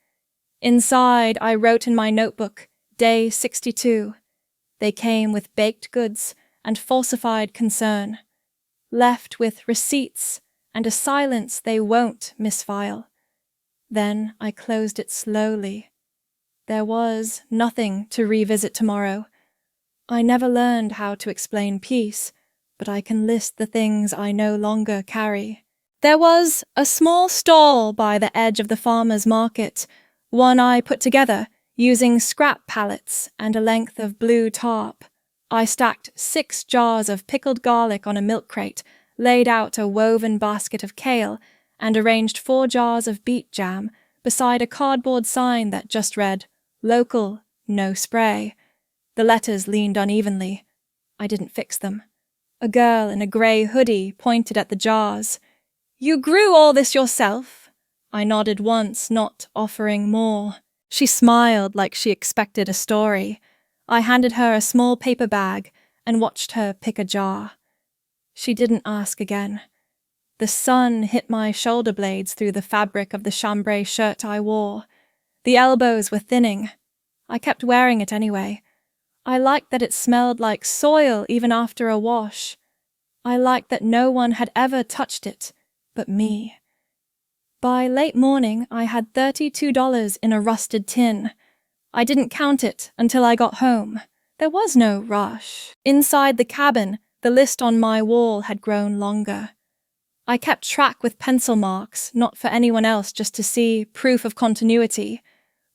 Speaker 1: Inside, I wrote in my notebook, Day 62. They came with baked goods and falsified concern, left with receipts and a silence they won't misfile. Then I closed it slowly. There was nothing to revisit tomorrow. I never learned how to explain peace, but I can list the things I no longer carry. There was a small stall by the edge of the farmer's market, one I put together using scrap pallets and a length of blue tarp. I stacked 6 jars of pickled garlic on a milk crate, laid out a woven basket of kale, and arranged 4 jars of beet jam beside a cardboard sign that just read, Local, no spray. The letters leaned unevenly. I didn't fix them. A girl in a grey hoodie pointed at the jars. You grew all this yourself? I nodded once, not offering more. She smiled like she expected a story. I handed her a small paper bag and watched her pick a jar. She didn't ask again. The sun hit my shoulder blades through the fabric of the chambray shirt I wore. The elbows were thinning. I kept wearing it anyway. I liked that it smelled like soil even after a wash. I liked that no one had ever touched it but me. By late morning, I had $32 in a rusted tin. I didn't count it until I got home. There was no rush. Inside the cabin, the list on my wall had grown longer. I kept track with pencil marks, not for anyone else, just to see proof of continuity.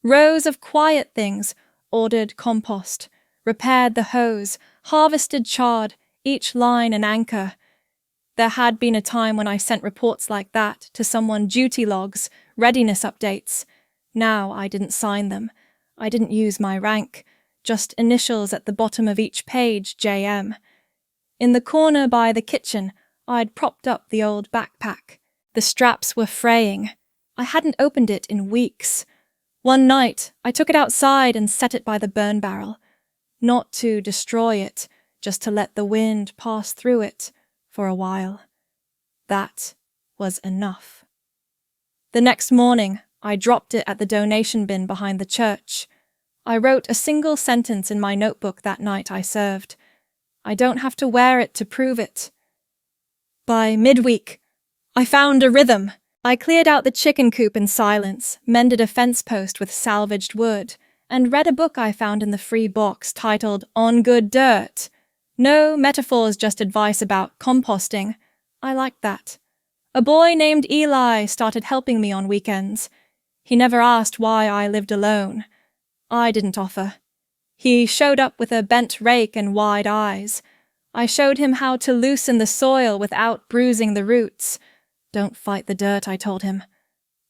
Speaker 1: Rows of quiet things, ordered compost, repaired the hose, harvested chard, each line an anchor. There had been a time when I sent reports like that to someone, duty logs, readiness updates. Now I didn't sign them. I didn't use my rank, just initials at the bottom of each page, JM. In the corner by the kitchen, I'd propped up the old backpack. The straps were fraying. I hadn't opened it in weeks. One night, I took it outside and set it by the burn barrel. Not to destroy it, just to let the wind pass through it for a while. That was enough. The next morning, I dropped it at the donation bin behind the church. I wrote a single sentence in my notebook that night I served. I don't have to wear it to prove it. By midweek, I found a rhythm. I cleared out the chicken coop in silence, mended a fence post with salvaged wood, and read a book I found in the free box titled On Good Dirt. No metaphors, just advice about composting. I liked that. A boy named Eli started helping me on weekends. He never asked why I lived alone. I didn't offer. He showed up with a bent rake and wide eyes. I showed him how to loosen the soil without bruising the roots. Don't fight the dirt, I told him.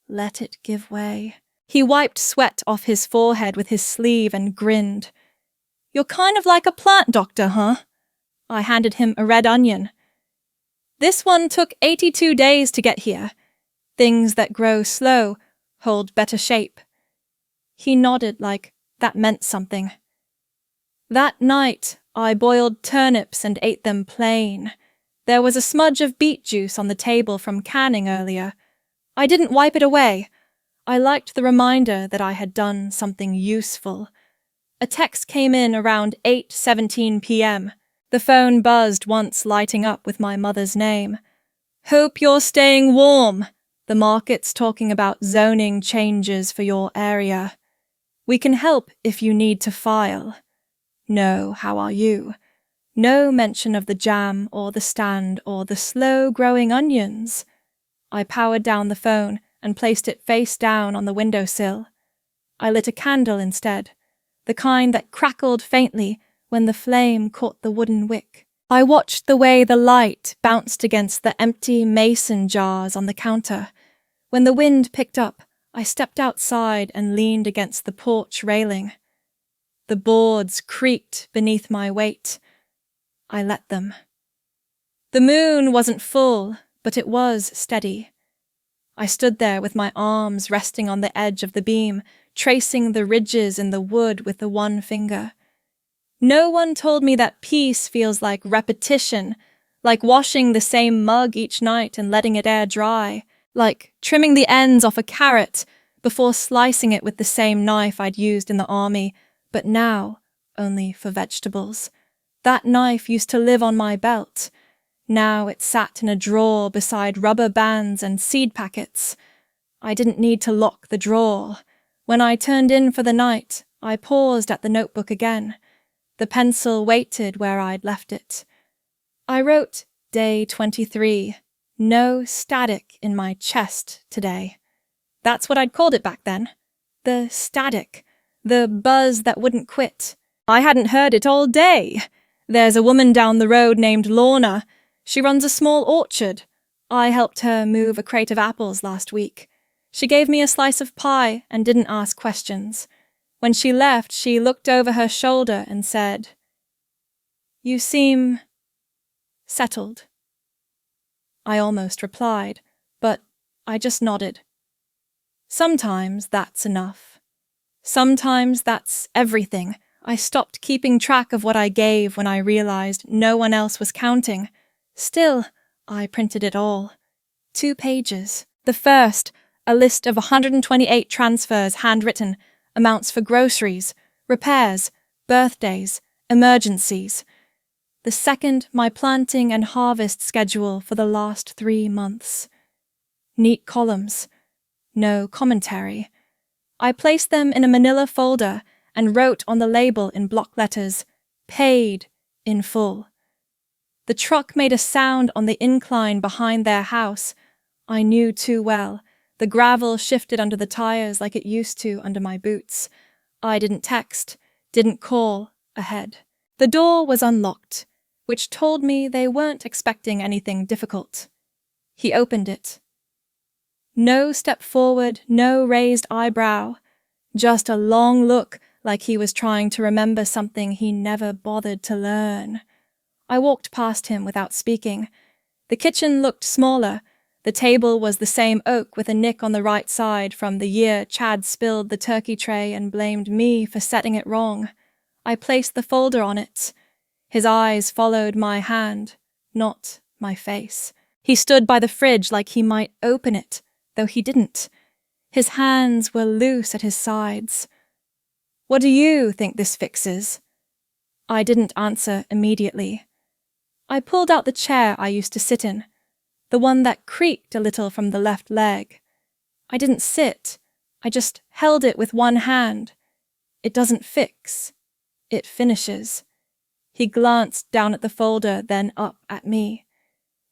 Speaker 1: Let it give way. He wiped sweat off his forehead with his sleeve and grinned. You're kind of like a plant doctor, huh? I handed him a red onion. This one took 82 days to get here. Things that grow slow hold better shape. He nodded like that meant something. That night, I boiled turnips and ate them plain. There was a smudge of beet juice on the table from canning earlier. I didn't wipe it away. I liked the reminder that I had done something useful. A text came in around 8:17 p.m. The phone buzzed once, lighting up with my mother's name. "Hope you're staying warm. The market's talking about zoning changes for your area. We can help if you need to file. No, how are you?" No mention of the jam or the stand or the slow-growing onions. I powered down the phone and placed it face down on the windowsill. I lit a candle instead, the kind that crackled faintly when the flame caught the wooden wick. I watched the way the light bounced against the empty mason jars on the counter. When the wind picked up, I stepped outside and leaned against the porch railing. The boards creaked beneath my weight. I let them. The moon wasn't full, but it was steady. I stood there with my arms resting on the edge of the beam, tracing the ridges in the wood with the one finger. No one told me that peace feels like repetition, like washing the same mug each night and letting it air dry, like trimming the ends off a carrot before slicing it with the same knife I'd used in the army, but now only for vegetables. That knife used to live on my belt. Now it sat in a drawer beside rubber bands and seed packets. I didn't need to lock the drawer. When I turned in for the night, I paused at the notebook again. The pencil waited where I'd left it. I wrote day 23. No static in my chest today. That's what I'd called it back then. The static. The buzz that wouldn't quit. I hadn't heard it all day. There's a woman down the road named Lorna. She runs a small orchard. I helped her move a crate of apples last week. She gave me a slice of pie and didn't ask questions. When she left, she looked over her shoulder and said, "You seem settled." I almost replied, but I just nodded. Sometimes that's enough. Sometimes that's everything. I stopped keeping track of what I gave when I realized no one else was counting. Still, I printed it all. 2 pages. The first, a list of 128 transfers handwritten, amounts for groceries, repairs, birthdays, emergencies. The second, my planting and harvest schedule for the last 3 months. Neat columns. No commentary. I placed them in a manila folder and wrote on the label in block letters, "Paid in full." The truck made a sound on the incline behind their house. I knew too well. The gravel shifted under the tires like it used to under my boots. I didn't text, didn't call ahead. The door was unlocked, which told me they weren't expecting anything difficult. He opened it. No step forward, no raised eyebrow. Just a long look like he was trying to remember something he never bothered to learn. I walked past him without speaking. The kitchen looked smaller. The table was the same oak with a nick on the right side from the year Chad spilled the turkey tray and blamed me for setting it wrong. I placed the folder on it. His eyes followed my hand, not my face. He stood by the fridge like he might open it, though he didn't. His hands were loose at his sides. "What do you think this fixes?" I didn't answer immediately. I pulled out the chair I used to sit in, the one that creaked a little from the left leg. I didn't sit. I just held it with one hand. It doesn't fix. It finishes. He glanced down at the folder, then up at me.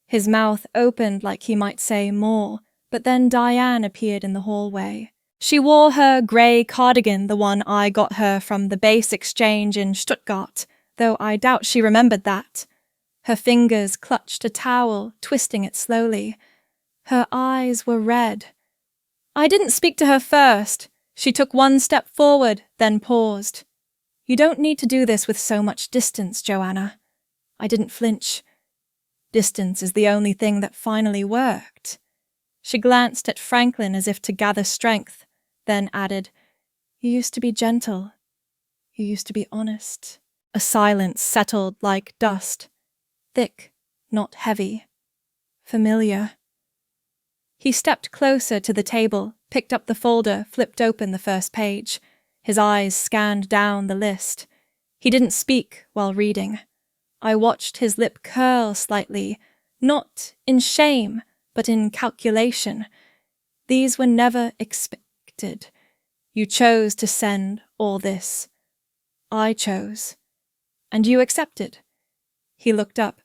Speaker 1: His mouth opened like he might say more, but then Diane appeared in the hallway. She wore her grey cardigan, the one I got her from the base exchange in Stuttgart, though I doubt she remembered that. Her fingers clutched a towel, twisting it slowly. Her eyes were red. I didn't speak to her first. She took one step forward, then paused. "You don't need to do this with so much distance, Joanna." I didn't flinch. Distance is the only thing that finally worked. She glanced at Franklin as if to gather strength, then added, "You used to be gentle. You used to be honest." A silence settled like dust. Thick, not heavy. Familiar. He stepped closer to the table, picked up the folder, flipped open the first page. His eyes scanned down the list. He didn't speak while reading. I watched his lip curl slightly, not in shame, but in calculation. These were never expected. You chose to send all this. I chose. And you accepted. He looked up.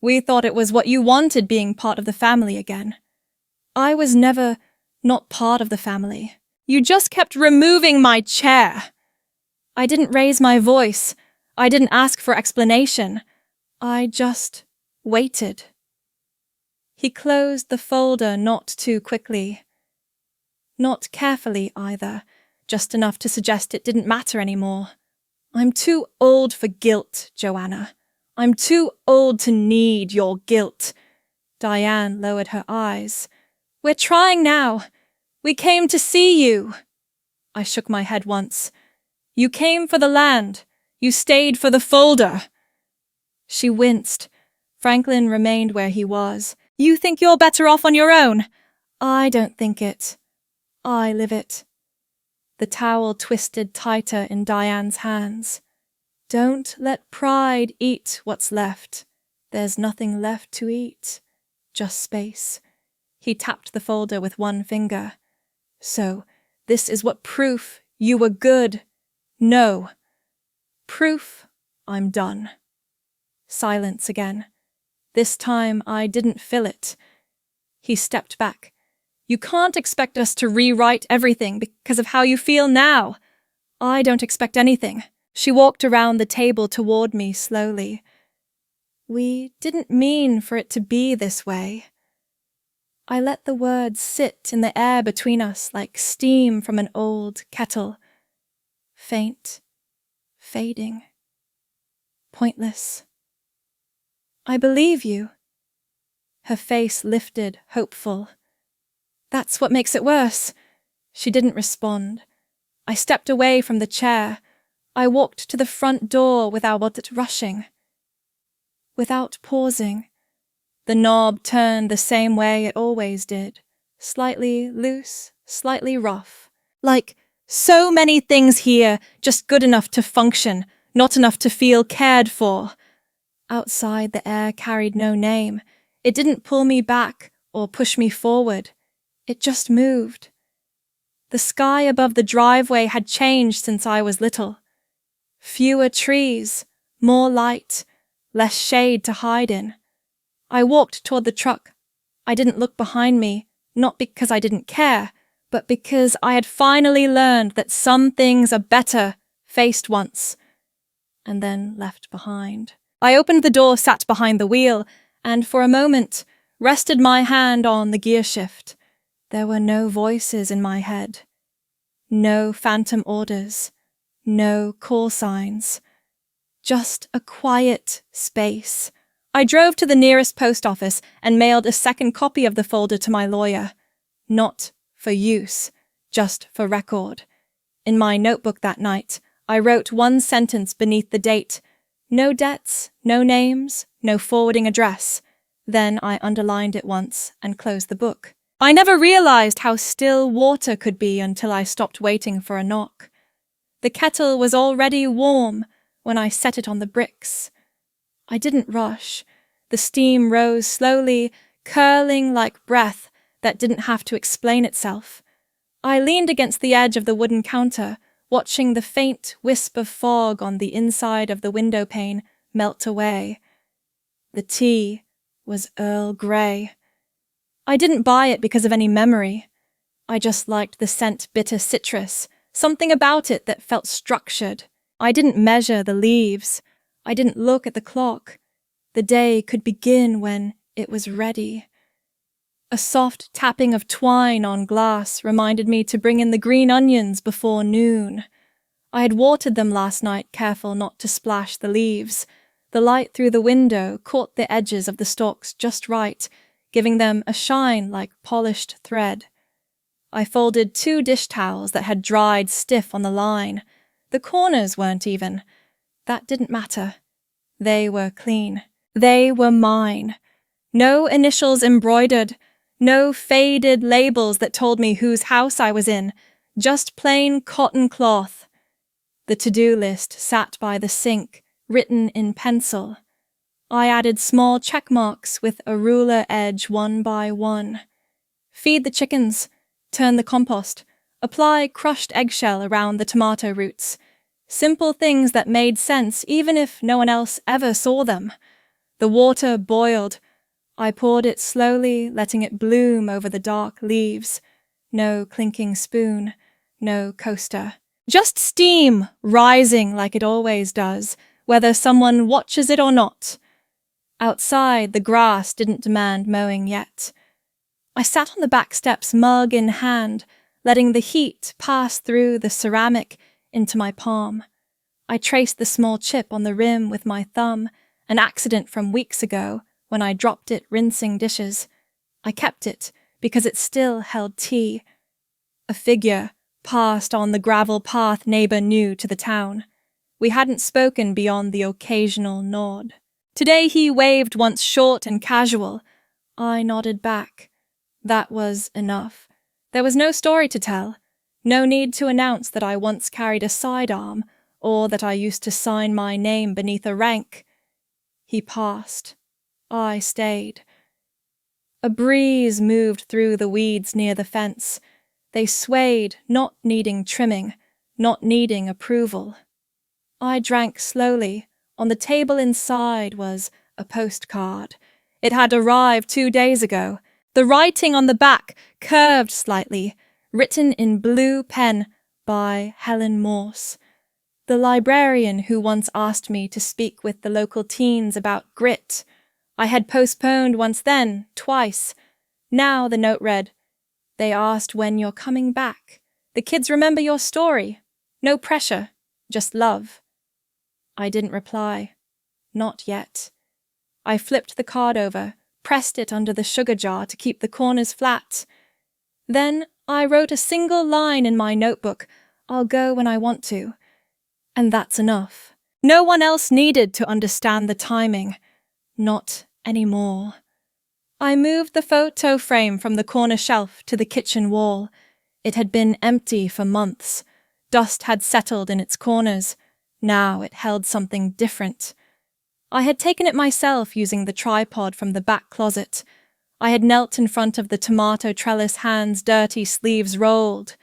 Speaker 1: We thought it was what you wanted, being part of the family again. I was never not part of the family. You just kept removing my chair. I didn't raise my voice. I didn't ask for explanation. I just waited. He closed the folder not too quickly. Not carefully either, just enough to suggest it didn't matter anymore. I'm too old for guilt, Joanna. I'm too old to need your guilt. Diane lowered her eyes. We're trying now. We came to see you. I shook my head once. You came for the land. You stayed for the folder. She winced. Franklin remained where he was. You think you're better off on your own? I don't think it. I live it. The towel twisted tighter in Diane's hands. Don't let pride eat what's left. There's nothing left to eat. Just space. He tapped the folder with one finger. So, this is what proof you were good. No. Proof I'm done. Silence again. This time I didn't feel it. He stepped back. You can't expect us to rewrite everything because of how you feel now. I don't expect anything. She walked around the table toward me slowly. We didn't mean for it to be this way. I let the words sit in the air between us like steam from an old kettle. Faint, fading, pointless. I believe you. Her face lifted, hopeful. That's what makes it worse. She didn't respond. I stepped away from the chair. I walked to the front door without rushing. Without pausing. The knob turned the same way it always did. Slightly loose, slightly rough. Like so many things here, just good enough to function, not enough to feel cared for. Outside, the air carried no name. It didn't pull me back or push me forward. It just moved. The sky above the driveway had changed since I was little. Fewer trees, more light, less shade to hide in. I walked toward the truck. I didn't look behind me, not because I didn't care, but because I had finally learned that some things are better faced once, and then left behind. I opened the door, sat behind the wheel, and for a moment rested my hand on the gear shift. There were no voices in my head. No phantom orders. No call signs. Just a quiet space. I drove to the nearest post office and mailed a second copy of the folder to my lawyer. Not for use, just for record. In my notebook that night, I wrote one sentence beneath the date. No debts, no names, no forwarding address. Then I underlined it once and closed the book. I never realized how still water could be until I stopped waiting for a knock. The kettle was already warm when I set it on the bricks. I didn't rush. The steam rose slowly, curling like breath that didn't have to explain itself. I leaned against the edge of the wooden counter, watching the faint wisp of fog on the inside of the window pane melt away. The tea was Earl Grey. I didn't buy it because of any memory. I just liked the scent bitter citrus, something about it that felt structured. I didn't measure the leaves. I didn't look at the clock. The day could begin when it was ready. A soft tapping of twine on glass reminded me to bring in the green onions before noon. I had watered them last night, careful not to splash the leaves. The light through the window caught the edges of the stalks just right, giving them a shine like polished thread. I folded 2 dish towels that had dried stiff on the line. The corners weren't even. That didn't matter. They were clean. They were mine. No initials embroidered, no faded labels that told me whose house I was in, just plain cotton cloth. The to-do list sat by the sink, written in pencil. I added small check marks with a ruler edge 1 by 1. Feed the chickens, turn the compost, apply crushed eggshell around the tomato roots. Simple things that made sense even if no one else ever saw them. The water boiled. I poured it slowly, letting it bloom over the dark leaves. No clinking spoon, no coaster. Just steam, rising like it always does, whether someone watches it or not. Outside, the grass didn't demand mowing yet. I sat on the back steps, mug in hand, letting the heat pass through the ceramic into my palm. I traced the small chip on the rim with my thumb, an accident from weeks ago when I dropped it rinsing dishes. I kept it because it still held tea. A figure passed on the gravel path neighbor knew to the town. We hadn't spoken beyond the occasional nod. Today he waved once short and casual. I nodded back. That was enough. There was no story to tell. No need to announce that I once carried a sidearm or that I used to sign my name beneath a rank. He passed. I stayed. A breeze moved through the weeds near the fence. They swayed, not needing trimming, not needing approval. I drank slowly. On the table inside was a postcard. It had arrived 2 days ago. The writing on the back curved slightly, written in blue pen by Helen Morse, the librarian who once asked me to speak with the local teens about grit. I had postponed once then, twice. Now the note read, "They asked when you're coming back. The kids remember your story. No pressure, just love." I didn't reply. Not yet. I flipped the card over, pressed it under the sugar jar to keep the corners flat. Then I wrote a single line in my notebook, "I'll go when I want to." And that's enough. No one else needed to understand the timing. Not anymore. I moved the photo frame from the corner shelf to the kitchen wall. It had been empty for months. Dust had settled in its corners. Now it held something different. I had taken it myself using the tripod from the back closet. I had knelt in front of the tomato trellis, hands dirty, sleeves rolled.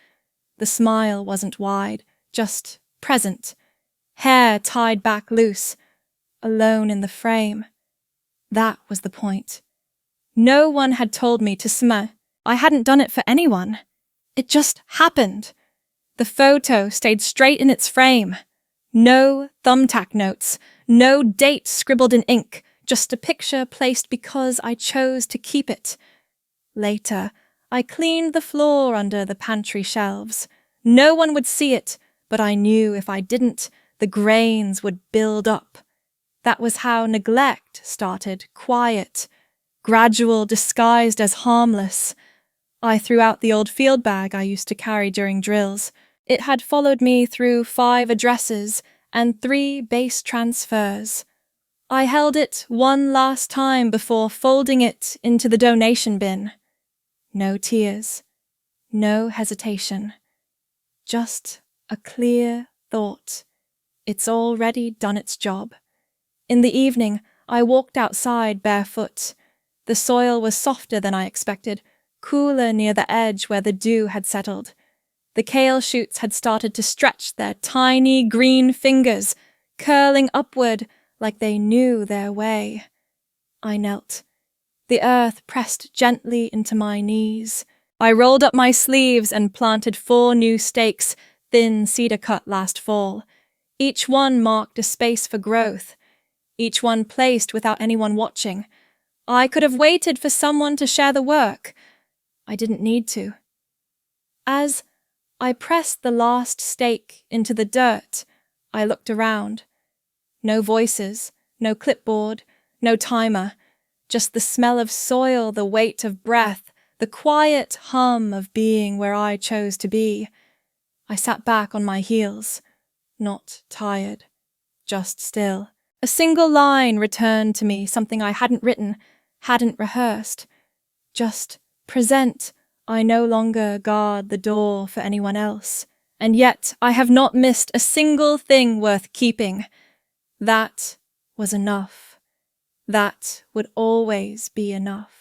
Speaker 1: The smile wasn't wide, just present. Hair tied back loose. Alone in the frame. That was the point. No one had told me to smell. I hadn't done it for anyone. It just happened. The photo stayed straight in its frame. No thumbtack notes, no date scribbled in ink, just a picture placed because I chose to keep it. Later, I cleaned the floor under the pantry shelves. No one would see it, but I knew if I didn't, the grains would build up. That was how neglect started, quiet, gradual, disguised as harmless. I threw out the old field bag I used to carry during drills. It had followed me through 5 addresses and 3 base transfers. I held it one last time before folding it into the donation bin. No tears, no hesitation. Just a clear thought. It's already done its job. In the evening, I walked outside barefoot. The soil was softer than I expected, cooler near the edge where the dew had settled. The kale shoots had started to stretch their tiny green fingers, curling upward like they knew their way. I knelt. The earth pressed gently into my knees. I rolled up my sleeves and planted 4 new stakes, thin cedar cut last fall. Each one marked a space for growth. Each one placed without anyone watching. I could have waited for someone to share the work. I didn't need to. As I pressed the last stake into the dirt, I looked around. No voices, No clipboard, no timer, just the smell of soil, the weight of breath, the quiet hum of being where I chose to be. I sat back on my heels, not tired, just still. A single line returned to me, something I hadn't written, hadn't rehearsed. Just present. I no longer guard the door for anyone else. And yet I have not missed a single thing worth keeping. That was enough. That would always be enough.